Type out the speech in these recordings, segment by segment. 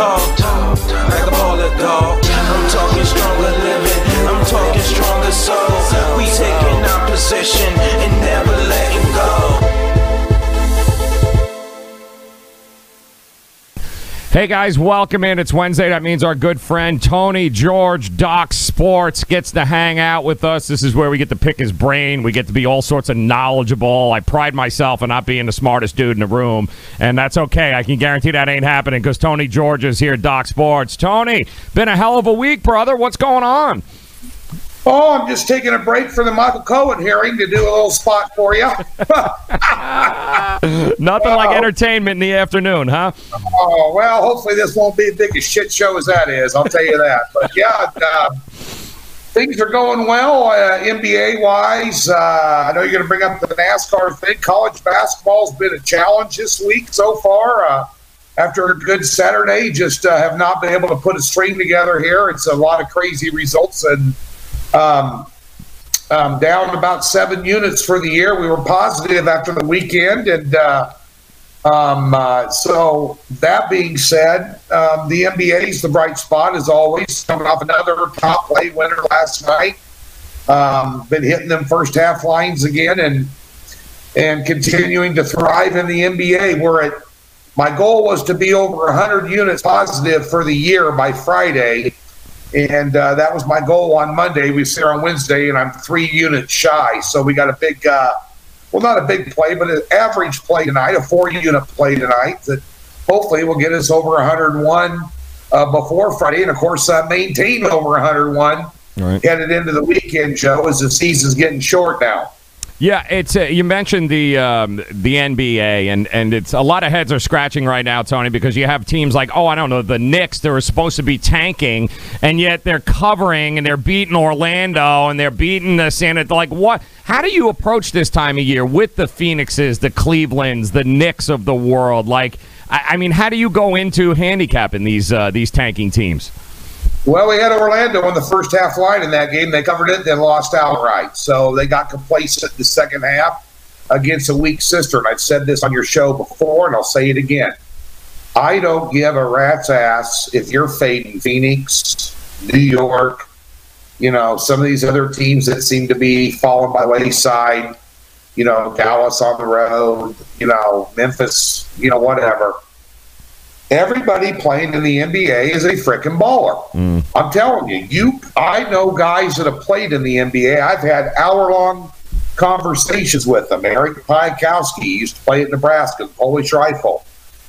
talk like a baller, dog. I'm talking stronger living, I'm talking stronger soul. We taking our position and never letting go. Hey guys, welcome in. It's Wednesday. That means our good friend Tony George, DocSports, gets to hang out with us. This is where we get to pick his brain. We get to be all sorts of knowledgeable. I pride myself on not being the smartest dude in the room, and that's okay. I can guarantee that ain't happening because Tony George is here at DocSports. Tony, been a hell of a week, brother. What's going on? Oh, I'm just taking a break for the Michael Cohen hearing to do a little spot for you. Nothing like entertainment in the afternoon, huh? Oh, well, hopefully this won't be as big a shit show as that is. I'll tell you that. But, yeah, things are going well NBA-wise. I know you're going to bring up the NASCAR thing. College basketball's been a challenge this week so far. After a good Saturday, just have not been able to put a string together here. It's a lot of crazy results and down about 7 units for the year. We were positive after the weekend, and so that being said, the NBA is the bright spot as always, coming off another top play winner last night. Been hitting them first half lines again and continuing to thrive in the NBA. My goal was to be over 100 units positive for the year by Friday. And that was my goal on Monday. We sit on Wednesday, and I'm 3 units shy. So we got a big, not a big play, but an average play tonight, a 4-unit play tonight that hopefully will get us over 101 before Friday. And, of course, maintain over 101 headed into the weekend, Joe, as the season's getting short now. Yeah, it's you mentioned the NBA, and it's a lot of heads are scratching right now, Tony, because you have teams like, the Knicks. They were supposed to be tanking, and yet they're covering, and they're beating Orlando, and they're beating the San Antonio. Like, what? How do you approach this time of year with the Phoenixes, the Clevelands, the Knicks of the world? Like, I mean, how do you go into handicapping these tanking teams? Well, we had Orlando in the first half line in that game. They covered it, then lost outright. So they got complacent the second half against a weak sister. And I've said this on your show before, and I'll say it again. I don't give a rat's ass if you're fading Phoenix, New York, some of these other teams that seem to be falling by the wayside, Dallas on the road, Memphis, whatever. Everybody playing in the NBA is a frickin' baller. I'm telling you, I know guys that have played in the NBA. I've had hour-long conversations with them. Eric Piakowski used to play at Nebraska, the Polish Rifle.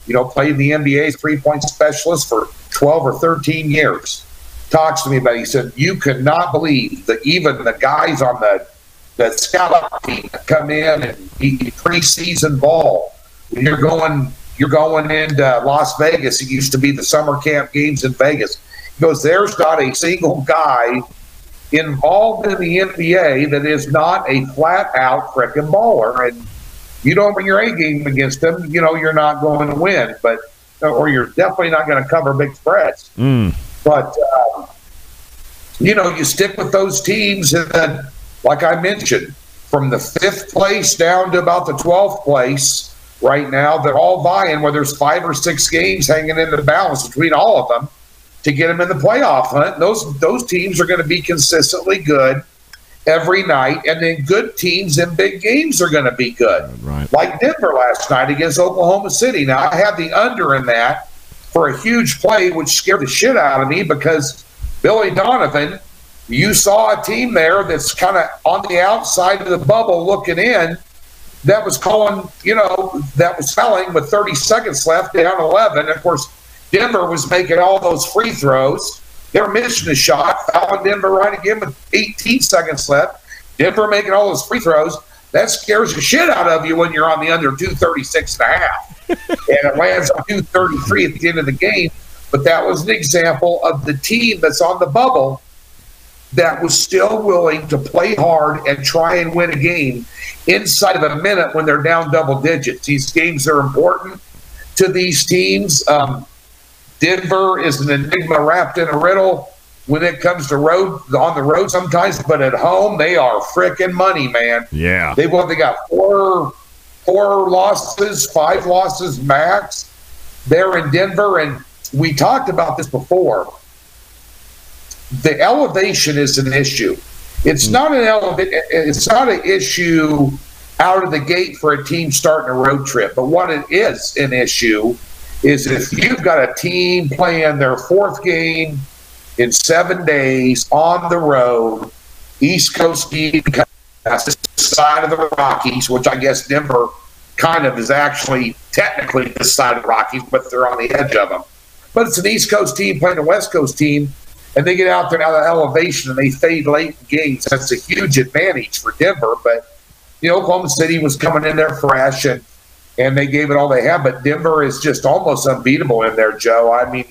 Played in the NBA as 3-point specialist for 12 or 13 years. Talks to me about it. He said, you could not believe that even the guys on the scout team that come in and be preseason ball, when you're going into Las Vegas. It used to be the summer camp games in Vegas. He goes, there's not a single guy involved in the NBA that is not a flat-out frickin' baller. And you don't bring your A game against them, you're not going to win. Or you're definitely not going to cover big spreads. But, you stick with those teams. And then, like I mentioned, from the 5th place down to about the 12th place, right now, they're all vying where there's 5 or 6 games hanging in the balance between all of them to get them in the playoff hunt. Those teams are going to be consistently good every night, and then good teams in big games are going to be good. Right. Like Denver last night against Oklahoma City. Now, I had the under in that for a huge play, which scared the shit out of me because Billy Donovan, you saw a team there that's kind of on the outside of the bubble looking in, that was calling, that was fouling with 30 seconds left, down 11. Of course, Denver was making all those free throws. They were missing a shot, fouling Denver right again with 18 seconds left. Denver making all those free throws. That scares the shit out of you when you're on the under 236 and a half. And it lands on 233 at the end of the game. But that was an example of the team that's on the bubble that was still willing to play hard and try and win a game inside of a minute when they're down double digits. These games are important to these teams. Denver is an enigma wrapped in a riddle when it comes to on the road sometimes, but at home they are frickin' money, man. Yeah. They got four losses, 5 losses max. They're in Denver, and we talked about this before. The elevation is an issue. It's not it's not an issue out of the gate for a team starting a road trip. But what it is an issue is if you've got a team playing their fourth game in 7 days on the road, East Coast team, that's the side of the Rockies, which I guess Denver kind of is actually technically the side of the Rockies, but they're on the edge of them. But it's an East Coast team playing a West Coast team, and they get out there out of elevation and they fade late in games. That's a huge advantage for Denver. But Oklahoma City was coming in there fresh, and they gave it all they had. But Denver is just almost unbeatable in there, Joe. I mean,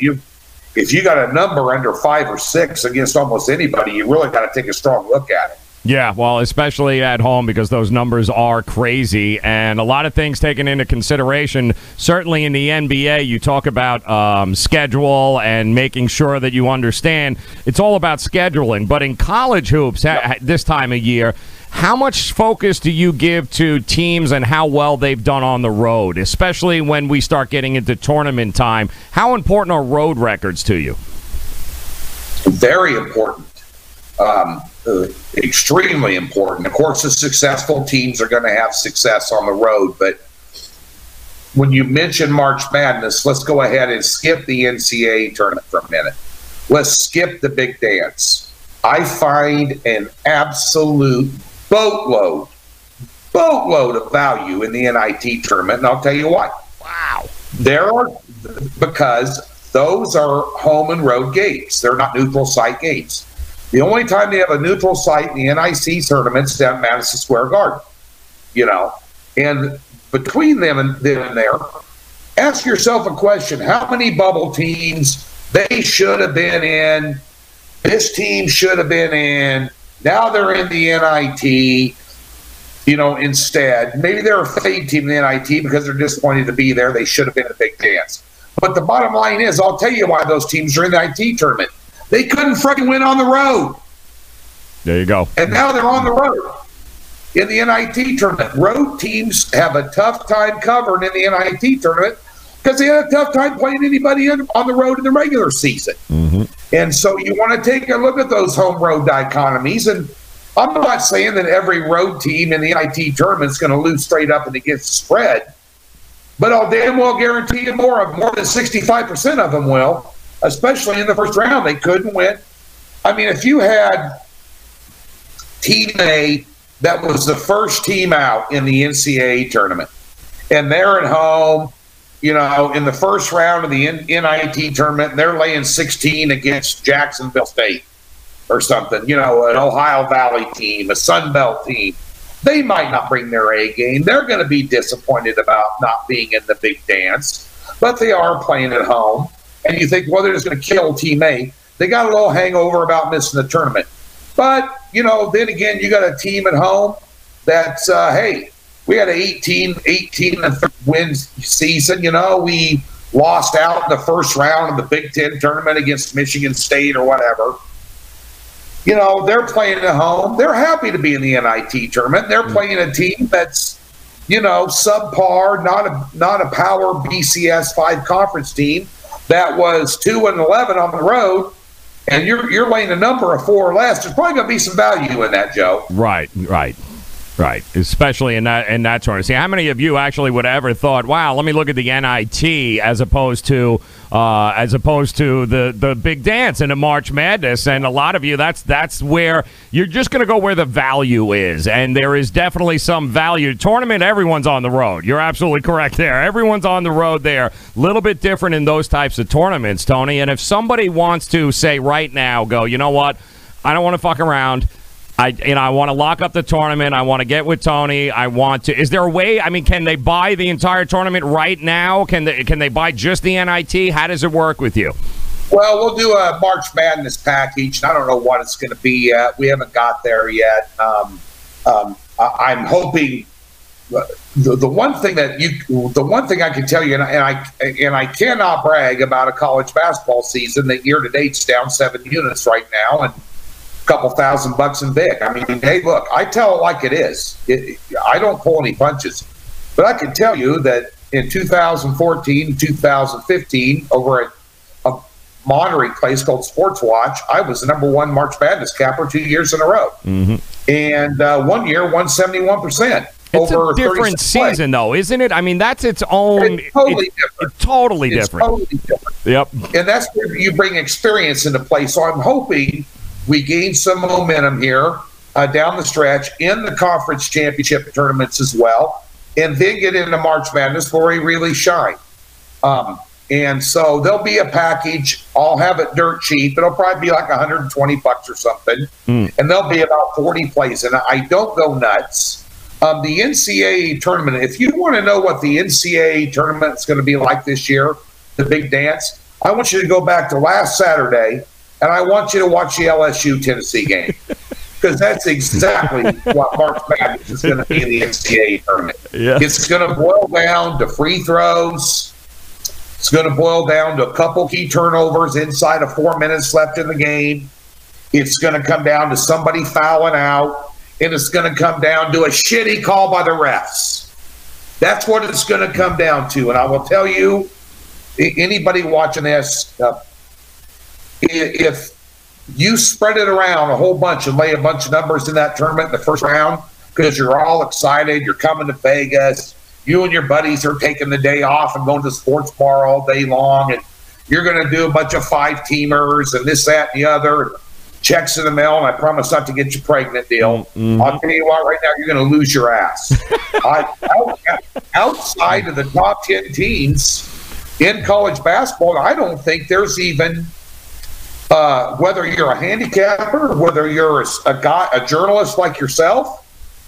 if you got a number under 5 or 6 against almost anybody, you really got to take a strong look at it. Yeah, well, especially at home because those numbers are crazy and a lot of things taken into consideration. Certainly in the NBA, you talk about schedule and making sure that you understand. It's all about scheduling. But in college hoops this time of year, how much focus do you give to teams and how well they've done on the road, especially when we start getting into tournament time? How important are road records to you? Very important. Extremely important. Of course, the successful teams are going to have success on the road, but when you mention March Madness, let's go ahead and skip the NCAA tournament for a minute. Let's skip the big dance. I find an absolute boatload of value in the NIT tournament, and I'll tell you why. Wow. Because those are home and road games. They're not neutral site games. The only time they have a neutral site in the NIC tournament's down Madison Square Garden, And between them and there, ask yourself a question: how many bubble teams they should have been in? This team should have been in. Now they're in the NIT. Instead, maybe they're a fade team in the NIT because they're disappointed to be there. They should have been in the big dance. But the bottom line is, I'll tell you why those teams are in the NIT tournament. They couldn't freaking win on the road. There you go. And now they're on the road in the NIT tournament. Road teams have a tough time covering in the NIT tournament because they had a tough time playing anybody on the road in the regular season. Mm-hmm. And so you want to take a look at those home-road dichotomies. And I'm not saying that every road team in the NIT tournament is going to lose straight up and against the spread, but I'll damn well guarantee you more than 65% of them will. Especially in the first round, they couldn't win. I mean, if you had Team A that was the first team out in the NCAA tournament, and they're at home, in the first round of the NIT tournament, and they're laying 16 against Jacksonville State or something, an Ohio Valley team, a Sun Belt team, they might not bring their A game. They're going to be disappointed about not being in the big dance, but they are playing at home. And you think, well, they're just going to kill Team A. They got a little hangover about missing the tournament. But, then again, you got a team at home that's, hey, we had an 18-win season. We lost out in the first round of the Big Ten tournament against Michigan State or whatever. They're playing at home. They're happy to be in the NIT tournament. They're playing a team that's, subpar, not a power BCS 5 conference team. That was 2-11 on the road, and you're laying a number of 4 or less. There's probably going to be some value in that, Joe. Right. Especially in that tournament. See, how many of you actually would have ever thought, wow, let me look at the NIT as opposed to the big dance in a March Madness? And a lot of you, that's where you're just going to go where the value is, and there is definitely some value. Tournament, everyone's on the road. You're absolutely correct there. Everyone's on the road there. A little bit different in those types of tournaments, Tony. And if somebody wants to say right now, go, you know what, I don't want to fuck around. I want to lock up the tournament. I want to get with Tony. Is there a way? I mean, can they buy the entire tournament right now? Can they buy just the NIT? How does it work with you? Well, we'll do a March Madness package. I don't know what it's going to be yet. We haven't got there yet. I'm hoping the one thing I can tell you, and I cannot brag about a college basketball season that year to date's down 7 units right now, and couple $1,000 in big. I mean, hey, look, I tell it like it is. I don't pull any punches. But I can tell you that in 2014, 2015, over at monitoring place called Sports Watch, I was the number one March Madness capper 2 years in a row. And 1 year won 71%. It's a different season, though, isn't it? I mean, that's its own. It's totally different. It's totally different. Totally different. Yep. And that's where you bring experience into play. So I'm hoping we gain some momentum here down the stretch in the conference championship tournaments as well, and then get into March Madness where we really shine. And so there'll be a package. I'll have it dirt cheap. It'll probably be like $120 or something. And there'll be about 40 plays. And I don't go nuts. The NCAA tournament, if you want to know what the NCAA tournament is going to be like this year, the big dance, I want you to go back to last Saturday, and I want you to watch the LSU-Tennessee game. Because that's exactly what March Madness is going to be in the NCAA tournament. Yeah. It's going to boil down to free throws. It's going to boil down to a couple key turnovers inside of 4 minutes left in the game. It's going to come down to somebody fouling out. And it's going to come down to a shitty call by the refs. That's what it's going to come down to. And I will tell you, anybody watching this, if you spread it around a whole bunch and lay a bunch of numbers in that tournament in the first round because you're all excited, you're coming to Vegas, you and your buddies are taking the day off and going to the sports bar all day long, and you're going to do a bunch of 5-teamers and this, that, and the other, checks in the mail, and I promise not to get you pregnant deal. I'll tell you what, right now, you're going to lose your ass. Outside of the top 10 teams in college basketball, I don't think there's even, whether you're a handicapper, whether you're a journalist like yourself,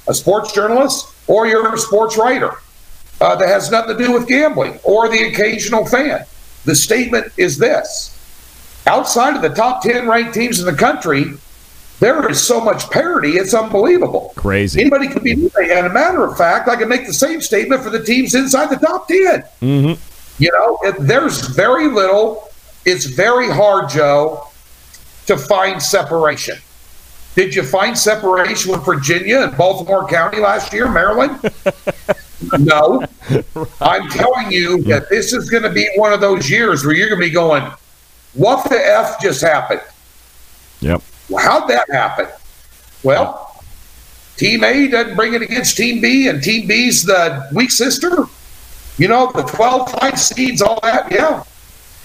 a sports journalist, or you're a sports writer that has nothing to do with gambling, or the occasional fan. The statement is this. Outside of the top 10 ranked teams in the country, there is so much parity, it's unbelievable. Crazy. Anybody can be, and a matter of fact, I can make the same statement for the teams inside the top 10. You know, there's very little. It's very hard, Joe, to find separation. Did you find separation with Virginia and Baltimore County last year, Maryland? No. I'm telling you that this is going to be one of those years where you're going to be going, what the F just happened? Yep. Well, how'd that happen? Well, Team A doesn't bring it against Team B, and Team B's the weak sister. You know, the 12 fine seeds, all that. Yeah,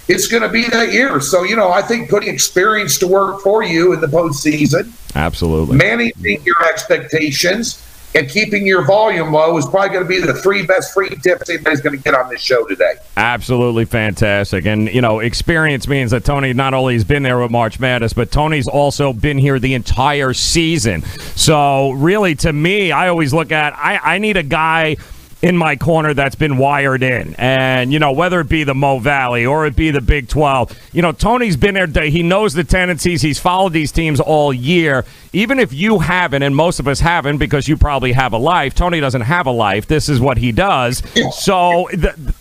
it's going to be that year. So, you know, I think putting experience to work for you in the postseason, absolutely, managing your expectations, and keeping your volume low is probably going to be the 3 best free tips anybody's going to get on this show today. Absolutely fantastic. And, you know, experience means that Tony not only has been there with March Madness, but Tony's also been here the entire season. So, really, to me, I always look at, I need a guy in my corner that's been wired in. And, you know, whether it be the Mo Valley or it be the Big 12, you know, Tony's been there. He knows the tendencies. He's followed these teams all year. Even if you haven't, and most of us haven't because you probably have a life, Tony doesn't have a life. This is what he does. So,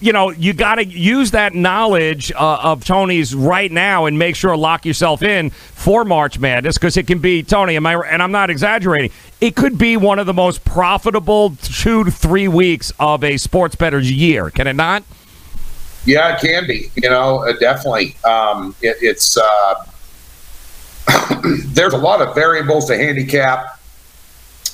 you know, you got to use that knowledge of Tony's right now and make sure lock yourself in for March Madness, because it can be, Tony, and I'm not exaggerating, it could be one of the most profitable 2 to 3 weeks of a sports bettor's year. Can it not? Yeah, it can be. You know, definitely. It's there's a lot of variables to handicap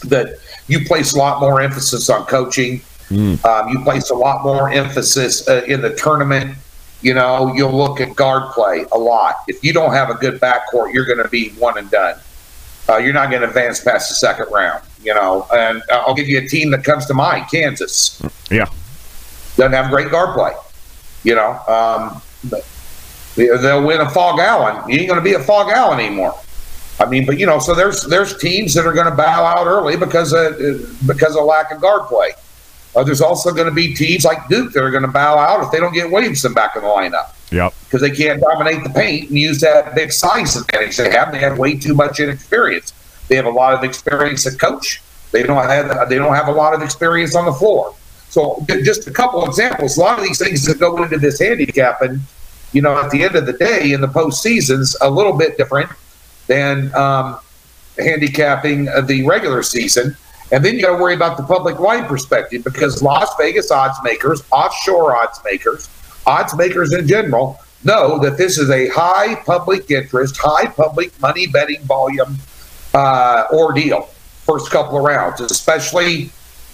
that you place a lot more emphasis on coaching. You place a lot more emphasis in the tournament. You know, you'll look at guard play a lot. If you don't have a good backcourt, you're going to be one and done. You're not going to advance past the second round, you know. And I'll give you a team that comes to mind, Kansas. Yeah. Doesn't have great guard play, you know. But they'll win a Fog Allen. You ain't going to be a Fog Allen anymore. I mean, but, you know, so there's teams that are going to bow out early because of lack of guard play. There's also going to be teams like Duke that are going to bow out if they don't get Williamson back in the lineup. Yep. Because they can't dominate the paint and use that big size advantage they have. They have way too much inexperience. They have a lot of experience at coach. They don't have a lot of experience on the floor. So just a couple of examples. A lot of these things that go into this handicapping, you know, at the end of the day in the postseason's a little bit different than handicapping the regular season. And then you got to worry about the public line perspective, because Las Vegas odds makers, offshore odds makers in general, know that this is a high public interest, high public money betting volume ordeal. First couple of rounds, especially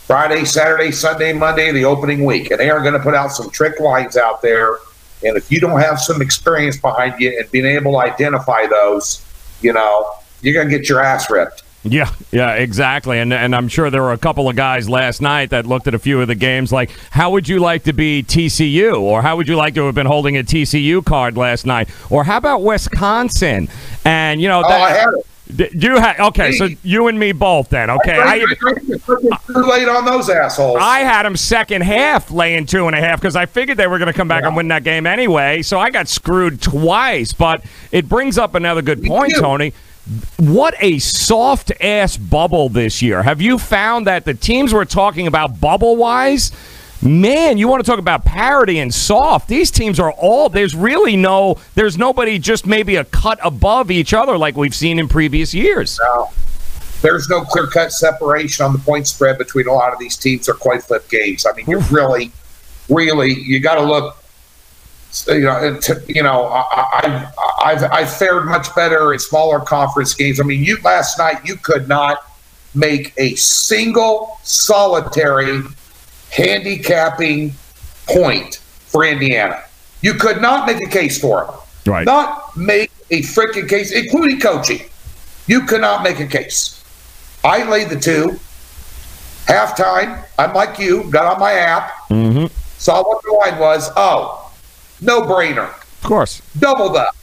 Friday, Saturday, Sunday, Monday, the opening week. And they are going to put out some trick lines out there. And if you don't have some experience behind you and being able to identify those, you're going to get your ass ripped. Yeah, exactly. And I'm sure there were a couple of guys last night that looked at a few of the games like, how would you like to be TCU? Or how would you like to have been holding a TCU card last night? Or how about Wisconsin? And, I had it. Okay, so you and me both then, okay? Too late on those assholes. I had them second half laying 2.5 because I figured they were going to come back and win that game anyway, so I got screwed twice. But it brings up another good point, Tony. What a soft-ass bubble this year. Have you found that the teams we're talking about bubble-wise, man, you want to talk about parity and soft. These teams are all, there's nobody just maybe a cut above each other like we've seen in previous years. No. There's no clear-cut separation on the point spread between a lot of these teams. Are quite flip games. I mean, you really, you got to look. I've fared much better in smaller conference games. I mean, last night you could not make a single solitary handicapping point for Indiana. You could not make a case for them. Right. Not make a freaking case, including coaching. You could not make a case. I laid the 2. Halftime, I'm like you, got on my app, saw what the line was. Oh, no brainer. Of course. Doubled up.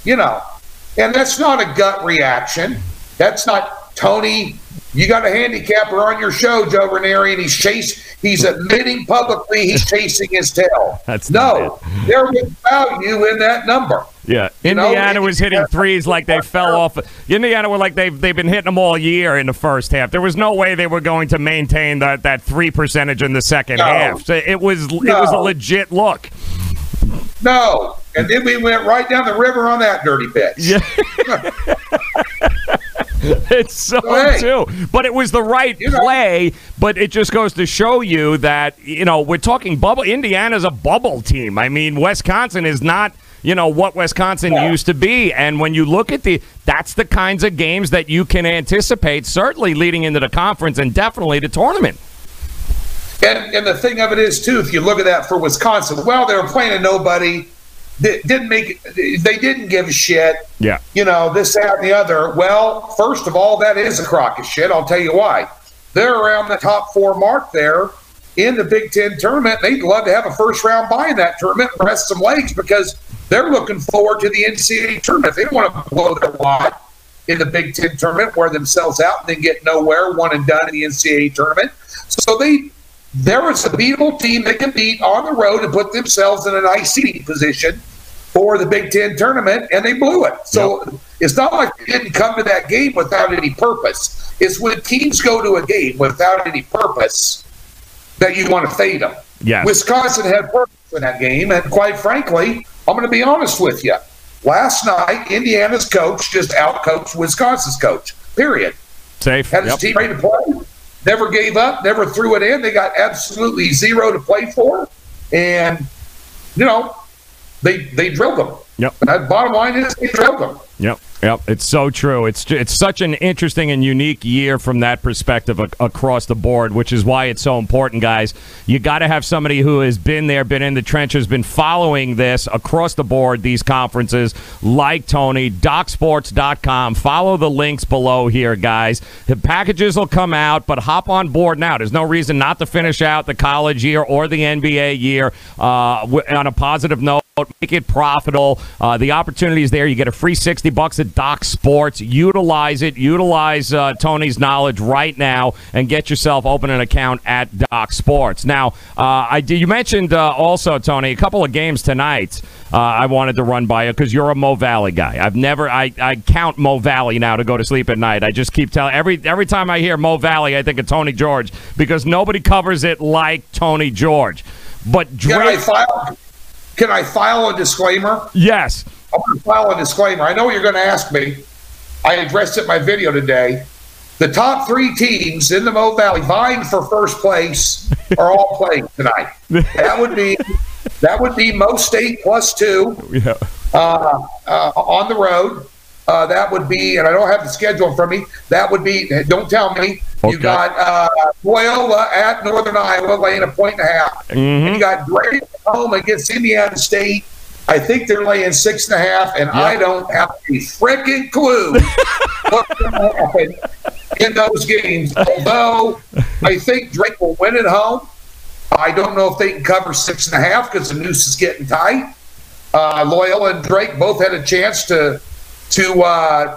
And that's not a gut reaction. That's not Tony. You got a handicapper on your show, Joe Raineri, and he's admitting publicly he's chasing his tail. There was value in that number. Yeah, Indiana was hitting threes like they fell off. Indiana were like they've been hitting them all year in the first half. There was no way they were going to maintain that 3 percentage in the second half. So it was a legit look. No, and then we went right down the river on that dirty pitch. Yeah. It's so too. But it was the right play, but it just goes to show you that, we're talking bubble. Indiana's a bubble team. I mean, Wisconsin is not, what Wisconsin used to be. And when you look at that's the kinds of games that you can anticipate, certainly leading into the conference and definitely the tournament. And the thing of it is, too, if you look at that for Wisconsin, well, they were playing a nobody. They didn't give a shit. Yeah. This, that, and the other. Well, first of all, that is a crock of shit. I'll tell you why. They're around the top 4 mark there in the Big Ten tournament. They'd love to have a first-round bye in that tournament and rest some legs because they're looking forward to the NCAA tournament. They don't want to blow their wad in the Big Ten tournament, wear themselves out, and then get nowhere, one and done in the NCAA tournament. So there was a beatable team they can beat on the road and put themselves in a nice seeding position for the Big Ten tournament, and they blew it. So It's not like they didn't come to that game without any purpose. It's when teams go to a game without any purpose that you want to fade them. Yes. Wisconsin had purpose in that game, and quite frankly, I'm going to be honest with you. Last night, Indiana's coach just outcoached Wisconsin's coach, period. Safe. Had his team ready to play. Never gave up, never threw it in. They got absolutely zero to play for. And, they drilled them. Yep. And bottom line is they drilled them. Yep, it's so true. It's such an interesting and unique year from that perspective across the board, which is why it's so important, guys. You got to have somebody who has been there, been in the trenches, been following this across the board, these conferences, like Tony. DocSports.com. Follow the links below here, guys. The packages will come out, but hop on board now. There's no reason not to finish out the college year or the NBA year on a positive note. Make it profitable. The opportunity is there. You get a free $60 at DocSports. Utilize it. Utilize Tony's knowledge right now and get yourself open an account at DocSports. Now, you mentioned also, Tony, a couple of games tonight I wanted to run by you because you're a Mo Valley guy. I count Mo Valley now to go to sleep at night. I just keep telling every time I hear Mo Valley, I think of Tony George because nobody covers it like Tony George. But Drake. Can I file a disclaimer? Yes. I'm going to file a disclaimer. I know what you're going to ask me. I addressed it in my video today. The top 3 teams in the Mo Valley vying for first place are all playing tonight. That would be That would be Mo State +2 on the road. That would be, and I don't have the schedule in front of me. That would be, don't tell me. Okay. You got Loyola at Northern Iowa laying 1.5. And you got Drake home against Indiana State. I think they're laying 6.5, and I don't have a freaking clue what's going to happen in those games. Although I think Drake will win at home. I don't know if they can cover 6.5 because the noose is getting tight. Loyola and Drake both had a chance to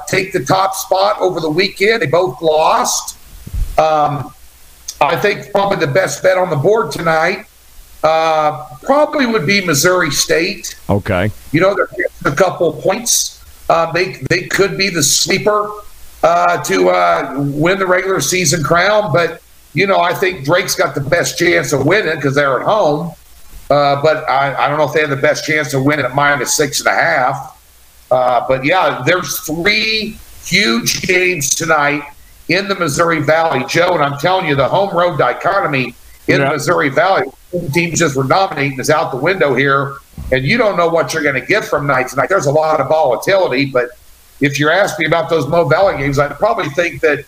take the top spot over the weekend. They both lost. I think probably the best bet on the board tonight probably would be Missouri State. Okay. You know, they're getting a couple of points. They could be the sleeper to win the regular season crown, but you know, I think Drake's got the best chance of winning because they're at home. But I don't know if they have the best chance of winning at -6.5. But yeah, there's 3 huge games tonight in the Missouri Valley, Joe. And I'm telling you, the home road dichotomy in the Missouri Valley, teams just were dominating, is out the window here. And you don't know what you're going to get from night to night. There's a lot of volatility. But if you're asking me about those Mo Valley games, I'd probably think that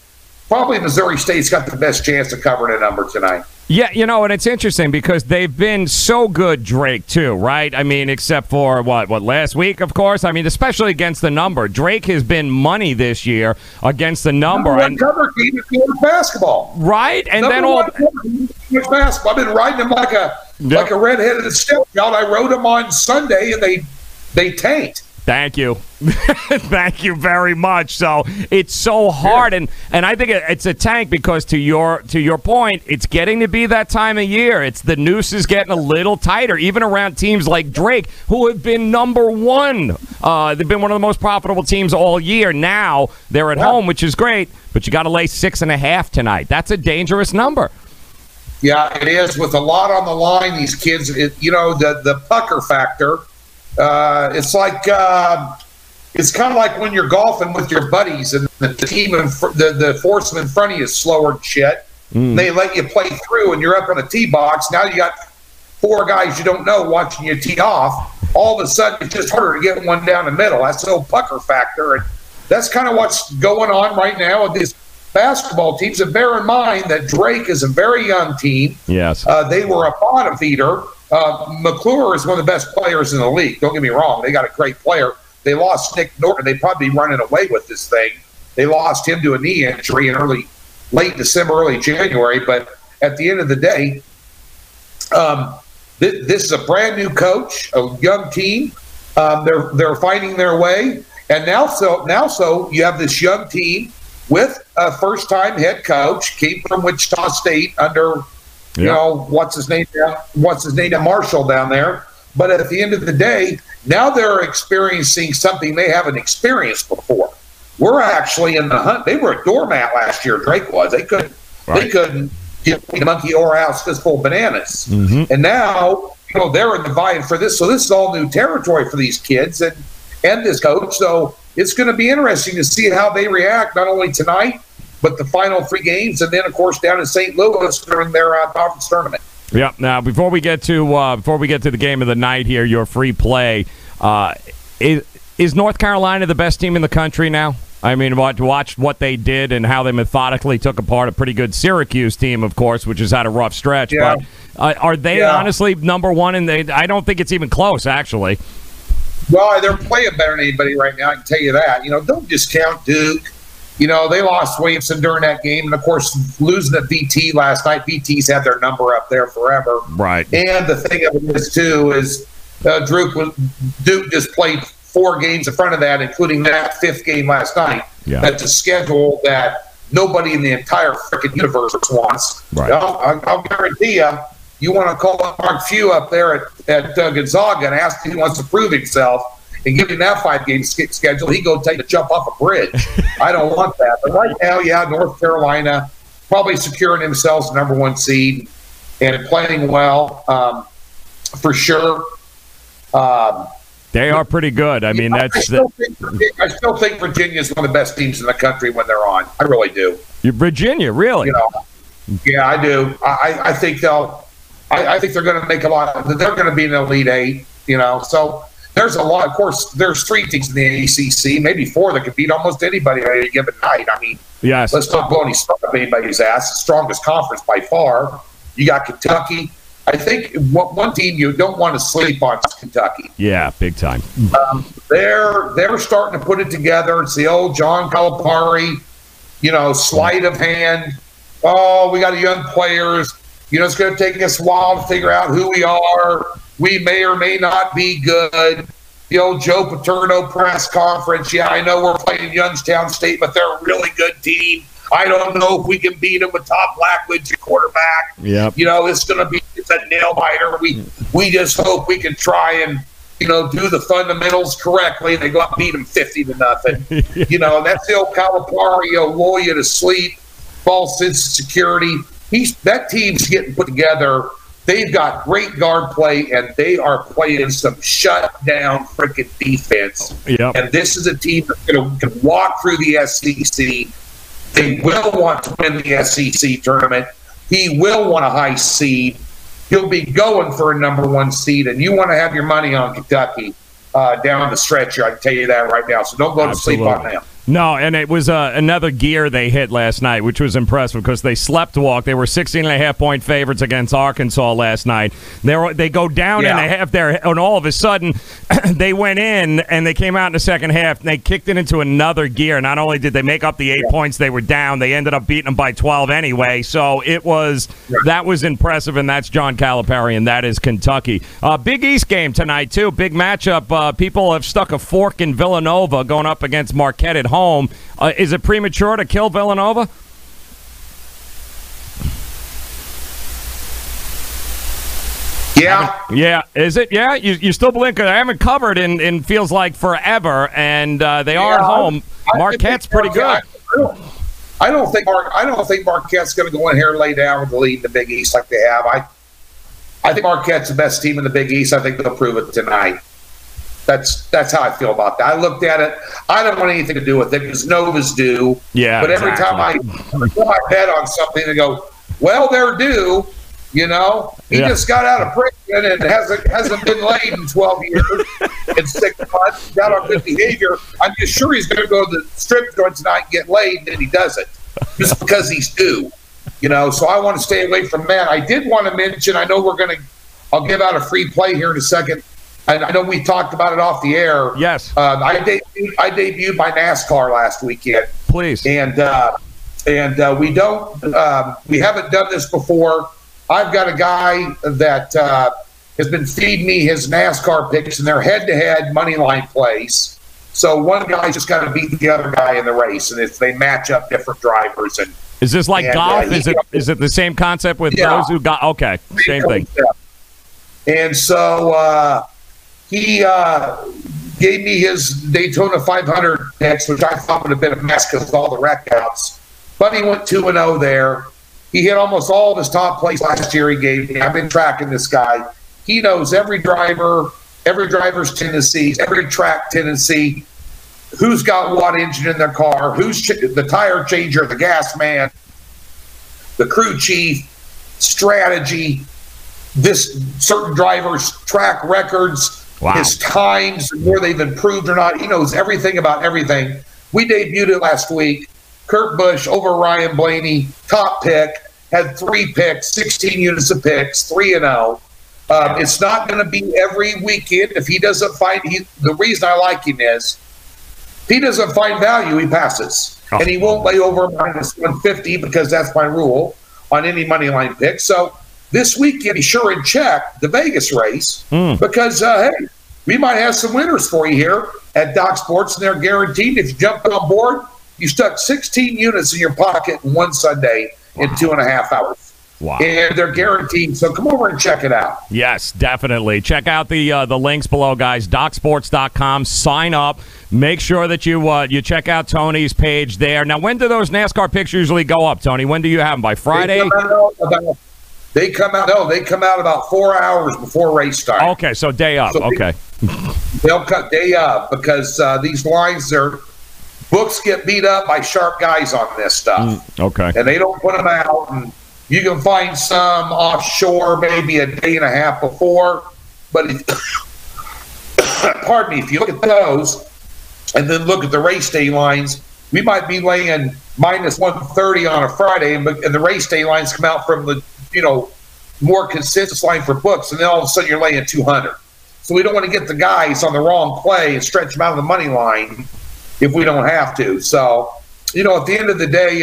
Missouri State's got the best chance of covering a number tonight. Yeah, you know, and it's interesting because they've been so good, Drake, too, right? I mean, except for, what last week, of course? I mean, especially against the number. Drake has been money this year against the number. And cover team is good basketball. Right? And number then all... basketball. I've been riding them like a redheaded stepchild. I rode them on Sunday, and they tanked. Thank you. Thank you very much. So it's so hard, and I think it's a tank because to your point, it's getting to be that time of year. It's the noose is getting a little tighter, even around teams like Drake, who have been number 1. They've been one of the most profitable teams all year. Now they're at home, which is great, but you got to lay 6.5 tonight. That's a dangerous number. Yeah, it is, with a lot on the line. These kids, the pucker factor. It's like it's kind of like when you're golfing with your buddies and the team the foursome in front of you is slower than shit. They let you play through and you're up on the tee box. Now you got 4 guys you don't know watching you tee off. All of a sudden it's just harder to get one down the middle. That's the old pucker factor, and that's kind of what's going on right now with these basketball teams. And bear in mind that Drake is a very young team. Yes, they were a bottom feeder. McClure is one of the best players in the league. Don't get me wrong. They got a great player. They lost Nick Norton. They'd probably be running away with this thing. They lost him to a knee injury in late December, early January. But at the end of the day, this is a brand new coach, a young team. They're finding their way. And now you have this young team with a first-time head coach, came from Wichita State under – what's his name Marshall down there. But at the end of the day, now they're experiencing something they haven't experienced before. We're actually in the hunt. They were a doormat last year, Drake was. They couldn't get a monkey or a house fistful of bananas. Mm-hmm. And now, they're in the vying for this. So this is all new territory for these kids and this coach. So it's going to be interesting to see how they react, not only tonight, but the final 3 games, and then of course down in St. Louis during their conference tournament. Yeah. Now, before we get to the game of the night here, your free play, is North Carolina the best team in the country now? I mean, watch what they did and how they methodically took apart a pretty good Syracuse team, of course, which has had a rough stretch. Yeah. But are they honestly number 1? And I don't think it's even close, actually. Well, they're playing better than anybody right now. I can tell you that. Don't discount Duke. They lost Williamson during that game. And, of course, losing to VT last night, VT's had their number up there forever. Right. And the thing of it is, too, is Duke just played 4 games in front of that, including that 5th game last night. Yeah. That's a schedule that nobody in the entire freaking universe wants. Right. I'll guarantee you want to call up Mark Few up there at Gonzaga and ask if he wants to prove himself. And give him that 5-game schedule, he go take a jump off a bridge. I don't want that. But right now, North Carolina probably securing themselves the number 1 seed and playing well for sure. They are pretty good. I mean, I still think Virginia is one of the best teams in the country when they're on. I really do. Virginia, really? Yeah, I do. I think they'll. I think they're going to make a lot. They're going to be in the Elite Eight, So there's a lot. Of course, there's 3 teams in the ACC, maybe 4 that could beat almost anybody on any given night. I mean, yes. Let's not blow any smoke up anybody's ass. The strongest conference by far. You got Kentucky. I think one team you don't want to sleep on is Kentucky. Yeah, big time. They're starting to put it together. It's the old John Calipari, sleight of hand. Oh, we got young players. It's going to take us a while to figure out who we are. We may or may not be good. The old Joe Paterno press conference. Yeah, I know we're playing Youngstown State, but they're a really good team. I don't know if we can beat them with Tom Blackledge at quarterback. Yep. It's a nail biter. We just hope we can try and do the fundamentals correctly. They go out and beat them 50-0. That's the old Calipari, lull you to sleep, false sense of security. That team's getting put together. They've got great guard play, and they are playing some shut-down freaking defense. Yep. And this is a team that can walk through the SEC. They will want to win the SEC tournament. He will want a high seed. He'll be going for a number 1 seed, and you want to have your money on Kentucky down the stretch here. I can tell you that right now. So don't go to sleep on them. No, and it was another gear they hit last night, which was impressive because they sleptwalk. They were 16.5-point favorites against Arkansas last night. They go down in a half there, and all of a sudden they went in and they came out in the second half and they kicked it into another gear. Not only did they make up the 8 points they were down, they ended up beating them by 12 anyway. So that was impressive, and that's John Calipari, and that is Kentucky. Big East game tonight too. Big matchup. People have stuck a fork in Villanova going up against Marquette at home. Is it premature to kill Villanova? Yeah. Is it? Yeah, you still blink. I haven't covered in feels like forever, and they are at home. Marquette's pretty good. I don't think Marquette's going to go in here and lay down with the lead in the Big East like they have. I think Marquette's the best team in the Big East. I think they'll prove it tonight. That's how I feel about that. I looked at it. I don't want anything to do with it because Nova's due. Yeah, but every time I put my bet on something, they go, "Well, they're due." He just got out of prison and hasn't been laid in 12 years in 6 months. Got on good behavior. I'm just sure he's going to go to the strip joint tonight and get laid, and then he doesn't just because he's due. So I want to stay away from that. I did want to mention. I know I'll give out a free play here in a second. And I know we talked about it off the air. Yes. I debuted my NASCAR last weekend. Please. And we haven't done this before. I've got a guy that has been feeding me his NASCAR picks, and they're head-to-head money line plays. So one guy's just got to beat the other guy in the race, and they match up different drivers. And is this like golf? Is it the same concept with those who got? Okay, same thing. And so he gave me his Daytona 500 picks, which I thought would have been a mess because of all the wreck outs. But he went 2-0 there. He hit almost all of his top plays last year he gave me. I've been tracking this guy. He knows every driver's tendencies, every track tendency, who's got what engine in their car, who's the tire changer, the gas man, the crew chief, strategy, this certain driver's track records, his times, where they've improved or not. He knows everything about everything. We debuted it last week. Kurt Busch over Ryan Blaney, top pick, had 3 picks, 16 units of picks, 3-0. It's not going to be every weekend. If he doesn't find the reason I like him is if he doesn't find value, he passes. And he won't lay over minus 150 because that's my rule on any money line pick. So this weekend, be sure and check the Vegas race because, hey, we might have some winners for you here at DocSports, and they're guaranteed. If you jump on board, you stuck 16 units in your pocket in one Sunday in 2.5 hours. Wow. And they're guaranteed. So come over and check it out. Yes, definitely. Check out the links below, guys. DocSports.com. Sign up. Make sure that you check out Tony's page there. Now, when do those NASCAR picks usually go up, Tony? When do you have them? By Friday? They come out about 4 hours before race start. Okay, so day up. So they'll cut day up because these lines books get beat up by sharp guys on this stuff. Okay. And they don't put them out. And You can find some offshore maybe a day and a half before. But pardon me, if you look at those and then look at the race day lines, we might be laying minus 130 on a Friday, and the race day lines come out from the, more consistent line for books, and then all of a sudden you're laying 200. So we don't want to get the guys on the wrong play and stretch them out of the money line if we don't have to. So, at the end of the day,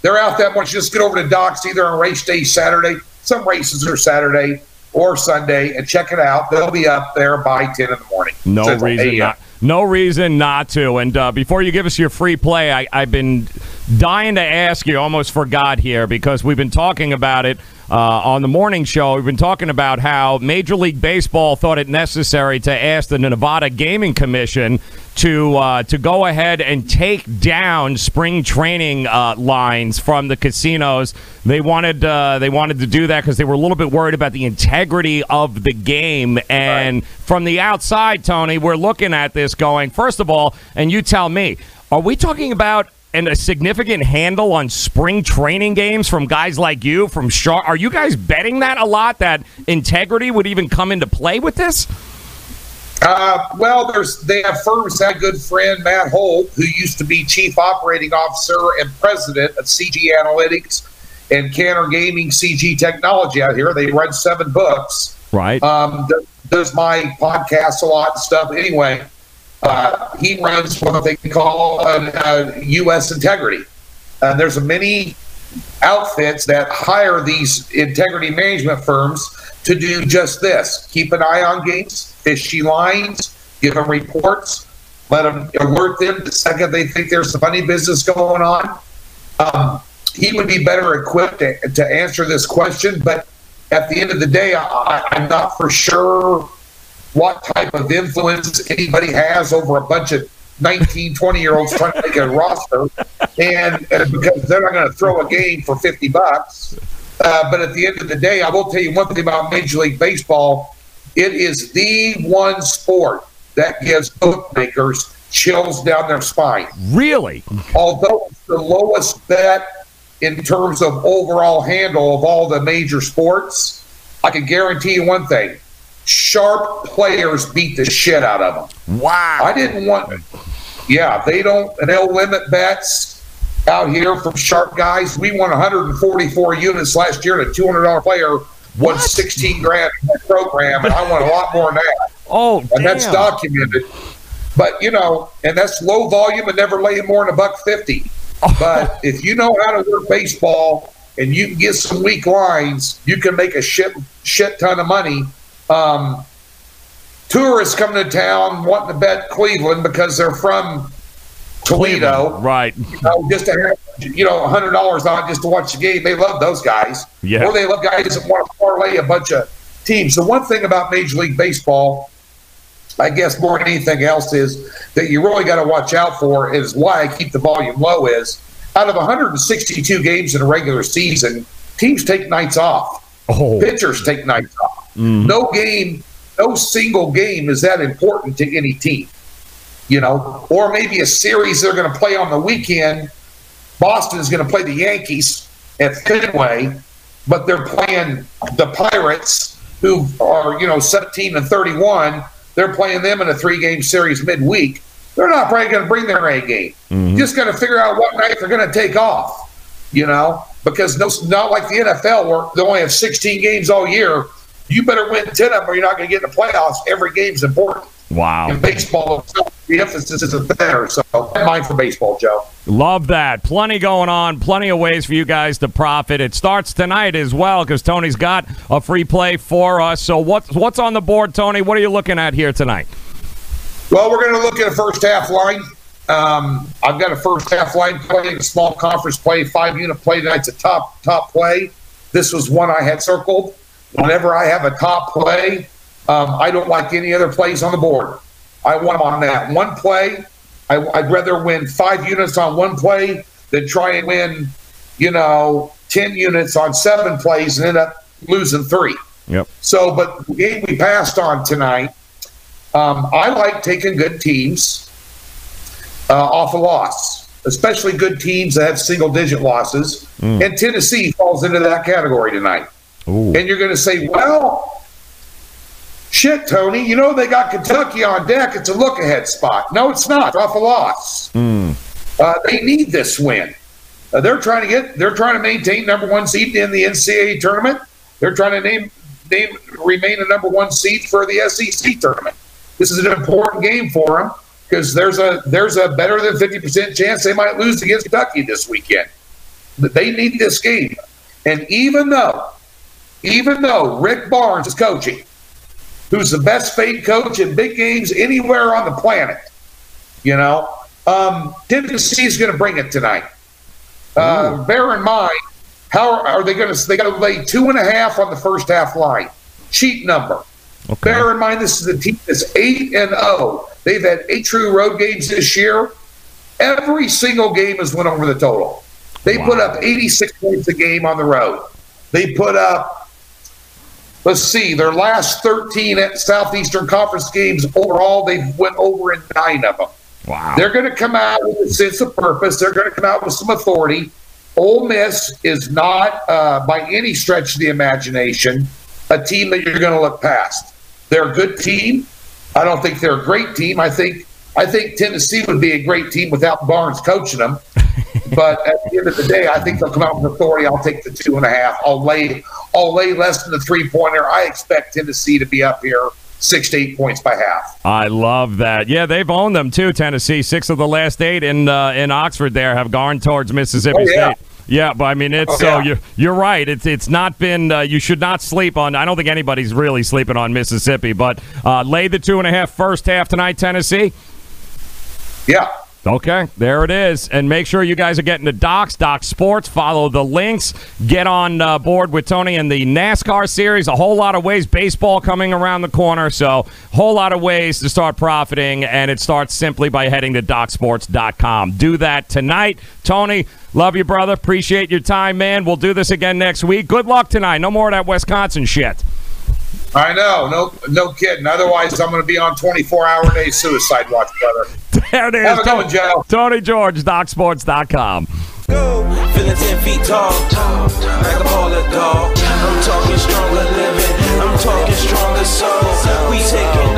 they're out that much. Just get over to Doc's either on race day Saturday. Some races are Saturday or Sunday, and check it out. They'll be up there by 10 in the morning. No reason not to. And before you give us your free play, I've been dying to ask you, almost forgot here, because we've been talking about it on the morning show. We've been talking about how Major League Baseball thought it necessary to ask the Nevada Gaming Commission to go ahead and take down spring training lines from the casinos. They wanted to do that because they were a little bit worried about the integrity of the game. And from the outside, Tony, we're looking at this going, first of all, and you tell me, are we talking about a significant handle on spring training games from guys like you, from Sharp? Are you guys betting that a lot, that integrity would even come into play with this? Well, they have firms. That good friend Matt Holt, who used to be chief operating officer and president of CG Analytics and Canner Gaming CG Technology out here. They run 7 books. Right. Does my podcast a lot and stuff. Anyway, he runs what they call U.S. Integrity. There's many outfits that hire these integrity management firms to do just this. Keep an eye on games, fishy lines, give them reports, let them alert them the second they think there's some funny business going on. He would be better equipped to answer this question, but at the end of the day, I'm not for sure what type of influence anybody has over a bunch of 19, 20-year-olds trying to make a roster, and because they're not going to throw a game for $50. But at the end of the day, I will tell you one thing about Major League Baseball. It is the one sport that gives bookmakers chills down their spine. Really? Although it's the lowest bet in terms of overall handle of all the major sports, I can guarantee you one thing. Sharp players beat the shit out of them. Wow. I didn't want... Yeah, they'll limit bets out here from sharp guys. We won 144 units last year, and a $200 player won 16 grand in that program, and I won a lot more than that. Oh, and damn. That's documented. But, and that's low volume and never laying more than $1.50. But if you know how to work baseball and you can get some weak lines, you can make a shit ton of money. Tourists coming to town wanting to bet Cleveland because they're from Toledo, Cleveland, right? Just to have $100 on just to watch the game. They love those guys, yeah. Or they love guys that want to parlay a bunch of teams. The one thing about Major League Baseball, I guess more than anything else, is that you really got to watch out for. Is why I keep the volume low. Is out of 162 games in a regular season, teams take nights off. Pitchers take nights off. Mm-hmm. No single game is that important to any team, or maybe a series they're going to play on the weekend. Boston is going to play the Yankees at Fenway, but they're playing the Pirates, who are, 17-31. They're playing them in a 3-game series midweek. They're not probably going to bring their A game. Mm-hmm. Just got to figure out what night they're going to take off, because not like the NFL where they only have 16 games all year. You better win 10 of them or you're not going to get in the playoffs. Every game's important. Wow. In baseball, the emphasis isn't there. So, mine for baseball, Joe. Love that. Plenty going on. Plenty of ways for you guys to profit. It starts tonight as well because Tony's got a free play for us. So what's on the board, Tony? What are you looking at here tonight? Well, we're going to look at a first half line. I've got a first half line play, a small conference play, 5-unit play tonight's a top play. This was one I had circled. Whenever I have a top play, I don't like any other plays on the board. I want them on that one play. I'd rather win 5 units on one play than try and win, 10 units on 7 plays and end up losing 3. Yep. So, but the game we passed on tonight, I like taking good teams off a loss. especially good teams that have single-digit losses. And Tennessee falls into that category tonight. Ooh. And you're going to say, well, shit, Tony, you know they got Kentucky on deck. It's a look-ahead spot. No, it's not. Off a loss. They need this win. They're trying to maintain number one seed in the NCAA tournament. They're trying to remain a number one seed for the SEC tournament. This is an important game for them because there's a better than 50% chance they might lose against Kentucky this weekend. But they need this game. And even though Rick Barnes is coaching, who's the best paid coach in big games anywhere on the planet, Tennessee's going to bring it tonight. Bear in mind, how are they going to? They got to lay 2.5 on the first half line. Cheat number. Okay. Bear in mind, this is a team that's 8-0. They've had 8 true road games this year. Every single game has went over the total. They put up 86 points a game on the road. They put up, let's see, their last 13 at Southeastern Conference games overall, they went over in 9 of them. Wow. They're going to come out with a sense of purpose. They're going to come out with some authority. Ole Miss is not, by any stretch of the imagination, a team that you're going to look past. They're a good team. I don't think they're a great team. I think Tennessee would be a great team without Barnes coaching them. But at the end of the day, I think they'll come out with authority. I'll take the 2.5. I'll lay less than the 3-pointer. I expect Tennessee to be up here 6 to 8 points by half. I love that. Yeah, they've owned them too, Tennessee. 6 of the last 8 in Oxford there have gone towards Mississippi State. Yeah, but I mean, you're right. It's not been. You should not sleep on. I don't think anybody's really sleeping on Mississippi. But lay the 2.5 first half tonight, Tennessee. Yeah. Okay, there it is. And make sure you guys are getting to DocSports. Follow the links. Get on board with Tony and the NASCAR series. A whole lot of ways. Baseball coming around the corner. So a whole lot of ways to start profiting. And it starts simply by heading to DocSports.com. Do that tonight. Tony, love you, brother. Appreciate your time, man. We'll do this again next week. Good luck tonight. No more of that Wisconsin shit. I know. No kidding. Otherwise, I'm going to be on 24-hour-a-day suicide watch, brother. There it is. Have a good one, Joe. Tony George, DocSports.com. Feeling 10 feet tall, like a baller dog. I'm talking stronger living, I'm talking stronger soul. We taking